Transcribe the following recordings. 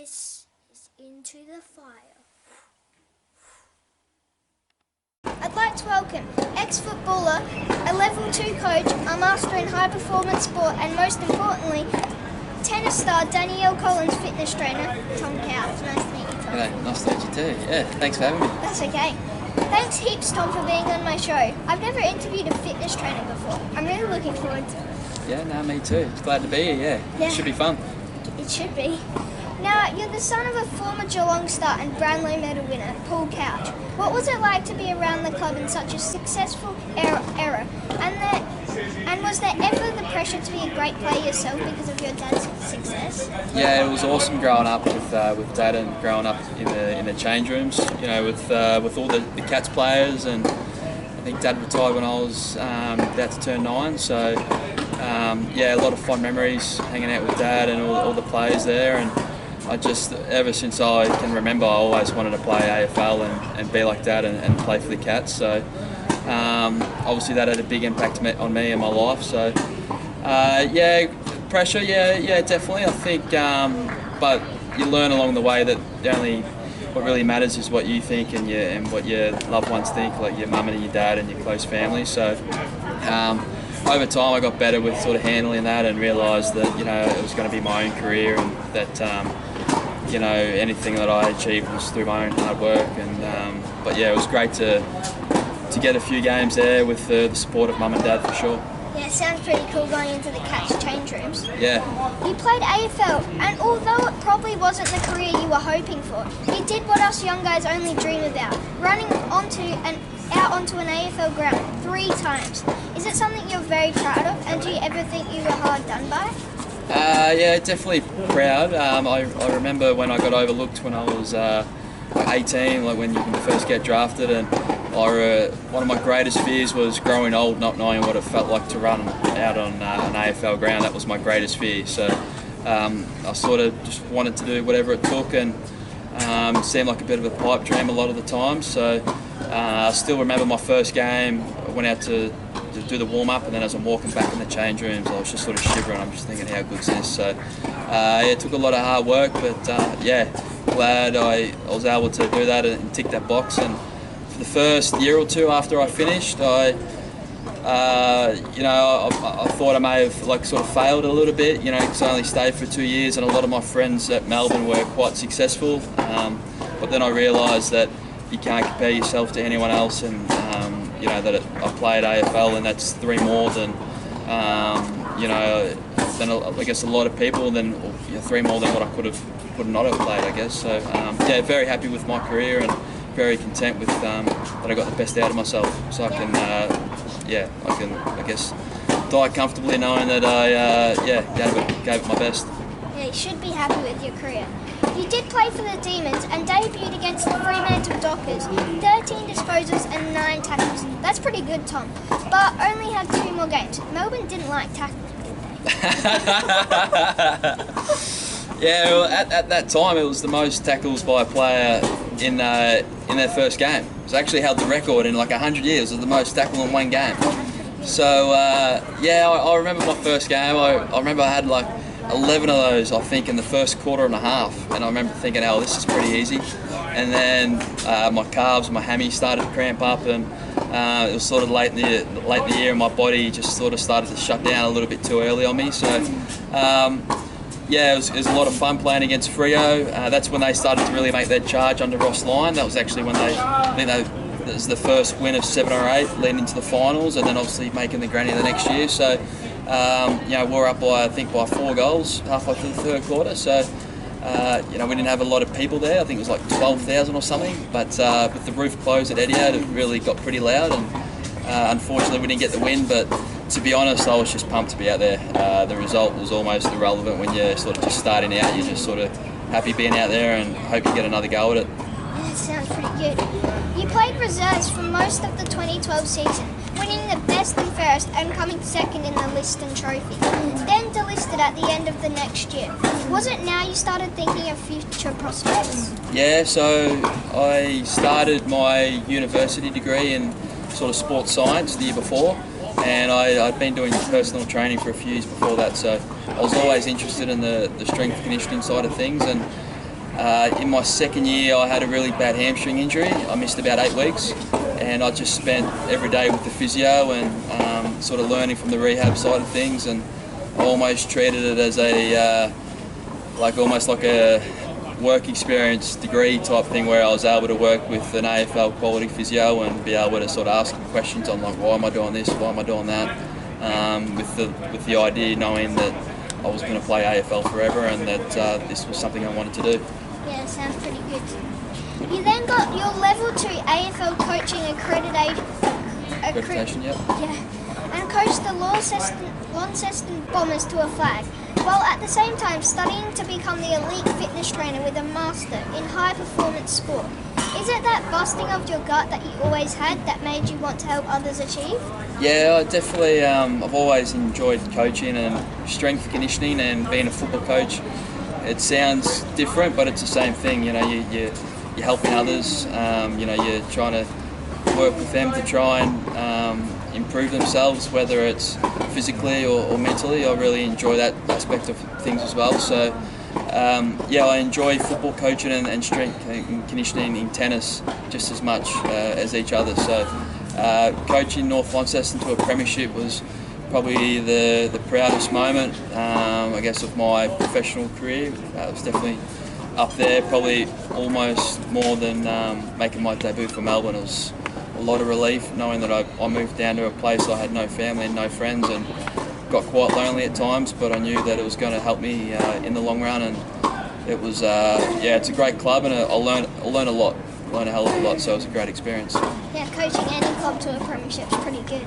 This is Into the Fire. I'd like to welcome ex-footballer, a level 2 coach, a master in high performance sport, and most importantly, tennis star Danielle Collins, fitness trainer, Tom Couch. Nice to meet you, Tom. G'day, nice to meet you too. Yeah, thanks for having me. That's okay. Thanks heaps, Tom, for being on my show. I've never interviewed a fitness trainer before. I'm really looking forward to it. Yeah, no, me too. Glad to be here, yeah. It should be fun. It should be. Now, you're the son of a former Geelong star and Brownlow medal winner, Paul Couch. What was it like to be around the club in such a successful era? And was there ever the pressure to be a great player yourself because of your dad's success? Yeah, it was awesome growing up with Dad and growing up in the change rooms. You know, with all the Cats players, and I think Dad retired when I was about to turn 9. So yeah, a lot of fond memories hanging out with Dad and all the players there. And I just, ever since I can remember, I always wanted to play AFL and be like Dad and play for the Cats. So obviously that had a big impact on me and my life. So yeah, pressure, yeah, definitely. I think, but you learn along the way that what really matters is what you think and what your loved ones think, like your mum and your dad and your close family. So over time I got better with sort of handling that and realised that, you know, it was going to be my own career, and that you know, anything that I achieved was through my own hard work. And but yeah, it was great to get a few games there with the support of mum and dad, for sure. Yeah, it sounds pretty cool going into the Cats change rooms. Yeah. You played AFL, and although it probably wasn't the career you were hoping for, you did what us young guys only dream about, running out onto an AFL ground 3 times. Is it something you're very proud of, and do you ever think you were hard done by? Yeah, definitely proud. I remember when I got overlooked when I was 18, like when you can first get drafted, and one of my greatest fears was growing old, not knowing what it felt like to run out on an AFL ground. That was my greatest fear. So I sort of just wanted to do whatever it took, and it seemed like a bit of a pipe dream a lot of the time. So I still remember my first game. I went out to do the warm-up, and then as I'm walking back in the change rooms, I was just sort of shivering. I'm just thinking, how good's this? So yeah, it took a lot of hard work, but yeah, glad I was able to do that and tick that box. And for the first year or 2 after I finished, I thought I may have sort of failed a little bit, you know, because I only stayed for 2 years, and a lot of my friends at Melbourne were quite successful. But then I realised that you can't compare yourself to anyone else, and you know, that I played AFL, and that's 3 more than you know, than I guess a lot of people, than 3 more than what I could not have played, I guess. So yeah, very happy with my career and very content with that I got the best out of myself, so I can I guess die comfortably knowing that I gave it my best. Yeah, you should be happy with your career. You did play for the Demons and debuted against the Fremantle Dockers, 13 disposals and 9 tackles. That's pretty good, Tom, but only had 2 more games. Melbourne didn't like tackles, did they? Yeah, well, at that time it was the most tackles by a player in their first game. It's actually held the record in like 100 years of the most tackle in 1 game. So yeah, I remember my first game. I remember I had like 11 of those, I think, in the first quarter and a half, and I remember thinking, oh, this is pretty easy. And then my calves, my hammy started to cramp up, and it was sort of late in the year, and my body just sort of started to shut down a little bit too early on me. So yeah, it was a lot of fun playing against Freo. That's when they started to really make their charge under Ross Lyon. That was actually when that was the first win of 7 or 8 leading into the finals, and then obviously making the granny the next year. So you know, we're up by 4 goals halfway through the 3rd quarter. So you know, we didn't have a lot of people there. I think it was like 12,000 or something. But with the roof closed at Etihad, it really got pretty loud, and unfortunately we didn't get the win. But to be honest, I was just pumped to be out there. The result was almost irrelevant when you're sort of just starting out. You're just sort of happy being out there and hope you get another go at it. That sounds pretty good. You played reserves for most of the 2012 season, winning the best and fairest and coming second in the Liston Trophy, then delisted at the end of the next year. Was it now you started thinking of future prospects? Yeah, so I started my university degree in sort of sports science the year before, and I'd been doing personal training for a few years before that, so I was always interested in the strength conditioning side of things. And In my second year, I had a really bad hamstring injury. I missed about 8 weeks, and I just spent every day with the physio and sort of learning from the rehab side of things, and I almost treated it as a almost like a work experience degree type thing, where I was able to work with an AFL quality physio and be able to sort of ask him questions on like, why am I doing this, why am I doing that, with the idea knowing that I was going to play AFL forever and that this was something I wanted to do. Yeah, sounds pretty good. You then got your level 2 AFL coaching accreditation, Yep. yeah, and coached the Launceston Bombers to a flag, while at the same time studying to become the elite fitness trainer with a master in high performance sport. Is it that busting of your gut that you always had that made you want to help others achieve? Yeah, I definitely. I've always enjoyed coaching and strength conditioning and being a football coach. It sounds different, but it's the same thing. You know, you're helping others. You know, you're trying to work with them to try and improve themselves, whether it's physically or mentally. I really enjoy that aspect of things as well. So, yeah, I enjoy football coaching and strength conditioning in tennis just as much as each other. So, coaching North Launceston to a premiership was probably the proudest moment, I guess, of my professional career. It was definitely up there, probably almost more than making my debut for Melbourne. It was a lot of relief knowing that I moved down to a place I had no family and no friends, and got quite lonely at times, but I knew that it was going to help me in the long run, and it was, yeah, it's a great club, and I'll learn a lot, learn a hell of a lot, so it was a great experience. Yeah, coaching any club to a premiership is pretty good.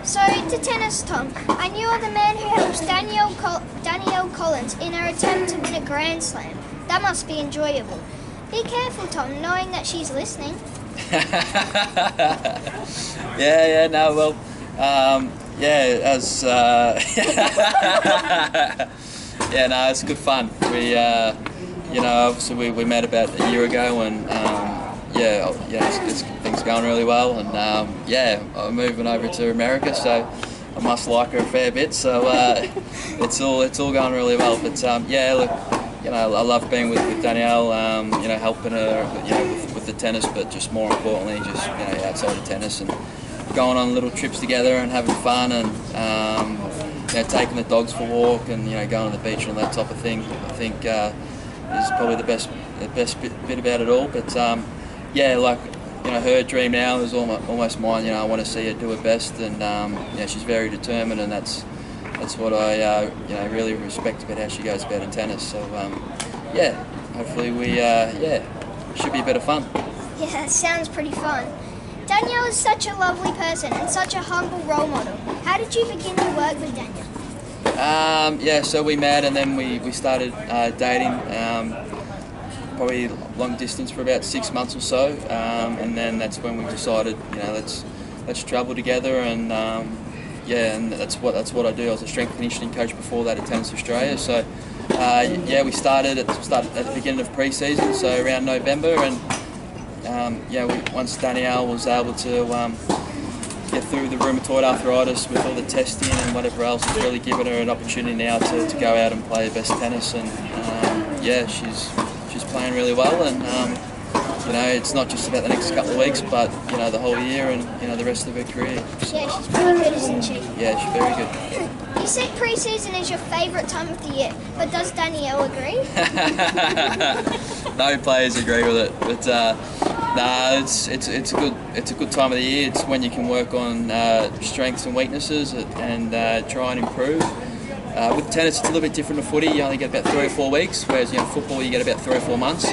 So, to tennis, Tom, and you are the man who helps Danielle Collins in her attempt to win a Grand Slam. That must be enjoyable. Be careful, Tom, knowing that she's listening. Yeah, no, well, yeah, as yeah, no, it's good fun. We, you know, obviously we met about a year ago, and yeah, it's things going really well, and yeah, I'm moving over to America, so I must like her a fair bit. So it's all going really well. But yeah, look, you know, I love being with Danielle, you know, helping her, you know, with the tennis, but just more importantly, just, you know, outside of tennis, and going on little trips together and having fun, and you know, taking the dogs for a walk, and, you know, going to the beach and that type of thing. I think is probably the best bit about it all. But yeah, like, you know, her dream now is almost mine. You know, I want to see her do her best, and yeah, she's very determined, and that's what I you know, really respect about how she goes about in tennis. So yeah, hopefully we yeah, should be a bit of fun. Yeah, it sounds pretty fun. Danielle is such a lovely person and such a humble role model. How did you begin to work with Danielle? Yeah, so we met, and then we started dating, probably long distance for about 6 months or so, and then that's when we decided, you know, let's travel together, and yeah, and that's what I do. I was a strength conditioning coach before that at Tennis Australia. So yeah, we started at the beginning of pre-season, so around November, and yeah, once Danielle was able to get through the rheumatoid arthritis with all the testing and whatever else, it's really given her an opportunity now to go out and play her best tennis, and yeah, she's playing really well, and you know, it's not just about the next couple of weeks, but, you know, the whole year, and, you know, the rest of her career. Yeah, she's pretty good, isn't she? Yeah, she's very good. You said pre-season is your favourite time of the year, but does Danielle agree? No players agree with it, but nah, it's a good time of the year. It's when you can work on strengths and weaknesses and try and improve. With tennis, it's a little bit different to footy. You only get about 3 or 4 weeks, whereas, you know, football you get about 3 or 4 months.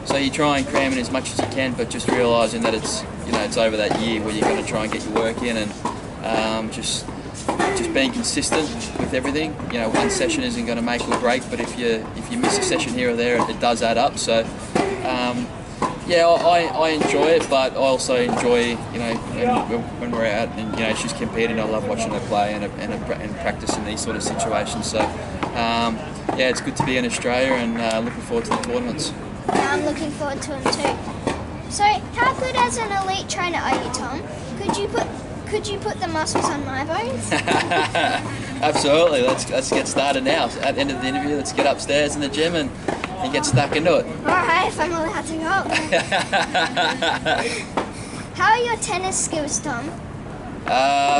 So you try and cram in as much as you can, but just realising that it's, you know, it's over that year where you're going to try and get your work in, and just being consistent with everything. You know, one session isn't going to make or break, but if you miss a session here or there, it does add up. So yeah, I enjoy it, but I also enjoy, you know, when we're out and, you know, she's competing, I love watching her play and practice in these sort of situations. So yeah, it's good to be in Australia, and looking forward to the tournaments. I'm looking forward to them too. So, how good as an elite trainer are you, Tom? Could you put the muscles on my bones? Absolutely. Let's get started now. At the end of the interview, let's get upstairs in the gym and you get stuck into it. Alright, if I'm allowed to go. How are your tennis skills, Tom?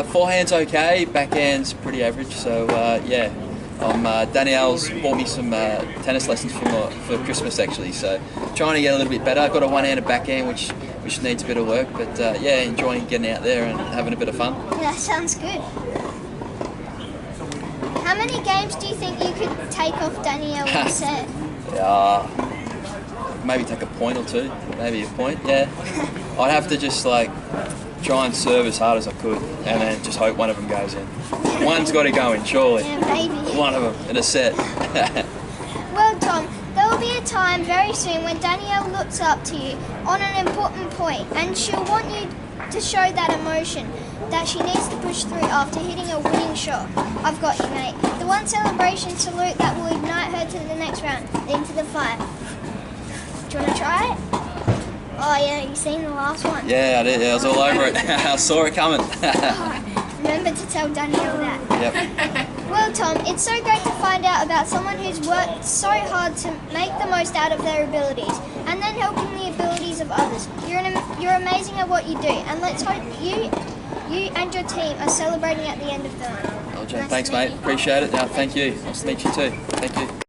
Forehand's okay, backhand's pretty average. So yeah, Danielle's bought me some tennis lessons for Christmas actually. So trying to get a little bit better. I've got a one-handed backhand which needs a bit of work, but yeah, enjoying getting out there and having a bit of fun. Yeah, that sounds good. How many games do you think you could take off Danielle in a set? Maybe take a point or two, maybe a point, yeah. I'd have to just like try and serve as hard as I could and then just hope one of them goes in. One's got to go in, surely. Yeah, maybe. One of them in a set. Well, Tom, there will be a time very soon when Danielle looks up to you on an important point and she'll want you to show that emotion that she needs to push through after hitting a winning shot. I've got you, mate. The one celebration salute that will ignite her to the next round, into the fight. Do you want to try it? Oh yeah, you seen the last one? Yeah, I did. Yeah, I was all over it. I saw it coming. Remember to tell Danielle that. Yep. Well, Tom, it's so great to find out about someone who's worked so hard to make the most out of their abilities and then helping the abilities of others. You're amazing at what you do, and let's hope you and your team are celebrating at the end of the night. Well, Jen, thanks, mate. Appreciate it. Thank you. Nice to meet you too. Thank you.